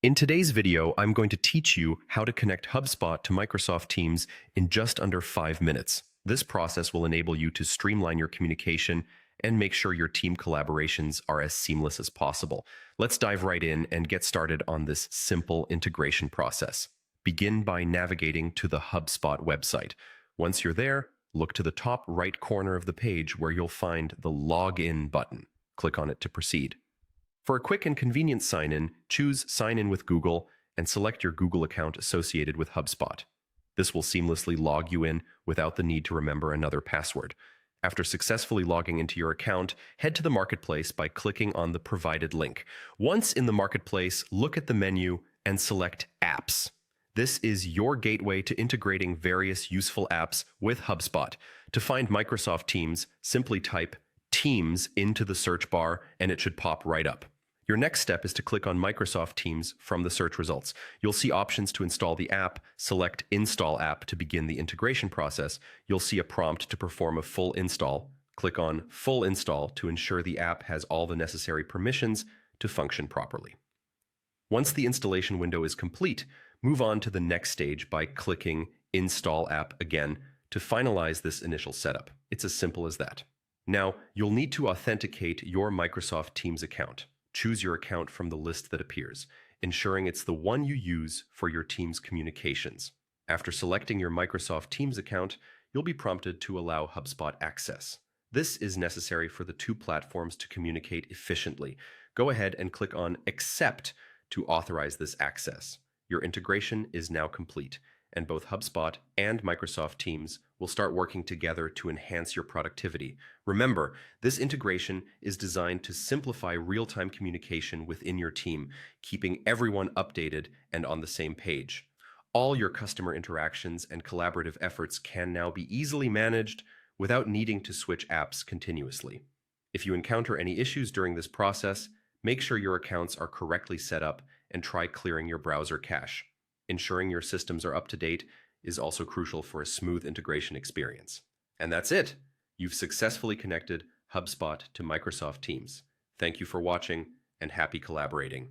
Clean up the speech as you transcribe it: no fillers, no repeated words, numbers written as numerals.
In today's video, I'm going to teach you how to connect HubSpot to Microsoft Teams in just under 5 minutes. This process will enable you to streamline your communication and make sure your team collaborations are as seamless as possible. Let's dive right in and get started on this simple integration process. Begin by navigating to the HubSpot website. Once you're there, look to the top right corner of the page where you'll find the Login button. Click on it to proceed. For a quick and convenient sign-in, choose Sign in with Google and select your Google account associated with HubSpot. This will seamlessly log you in without the need to remember another password. After successfully logging into your account, head to the Marketplace by clicking on the provided link. Once in the Marketplace, look at the menu and select Apps. This is your gateway to integrating various useful apps with HubSpot. To find Microsoft Teams, simply type Teams into the search bar and it should pop right up. Your next step is to click on Microsoft Teams from the search results. You'll see options to install the app. Select Install App to begin the integration process. You'll see a prompt to perform a full install. Click on Full Install to ensure the app has all the necessary permissions to function properly. Once the installation window is complete, move on to the next stage by clicking Install App again to finalize this initial setup. It's as simple as that. Now, you'll need to authenticate your Microsoft Teams account. Choose your account from the list that appears, ensuring it's the one you use for your team's communications. After selecting your Microsoft Teams account, you'll be prompted to allow HubSpot access. This is necessary for the two platforms to communicate efficiently. Go ahead and click on Accept to authorize this access. Your integration is now complete, and both HubSpot and Microsoft Teams will start working together to enhance your productivity. Remember, this integration is designed to simplify real-time communication within your team, keeping everyone updated and on the same page. All your customer interactions and collaborative efforts can now be easily managed without needing to switch apps continuously. If you encounter any issues during this process, make sure your accounts are correctly set up and try clearing your browser cache. Ensuring your systems are up to date is also crucial for a smooth integration experience. And that's it! You've successfully connected HubSpot to Microsoft Teams. Thank you for watching and happy collaborating.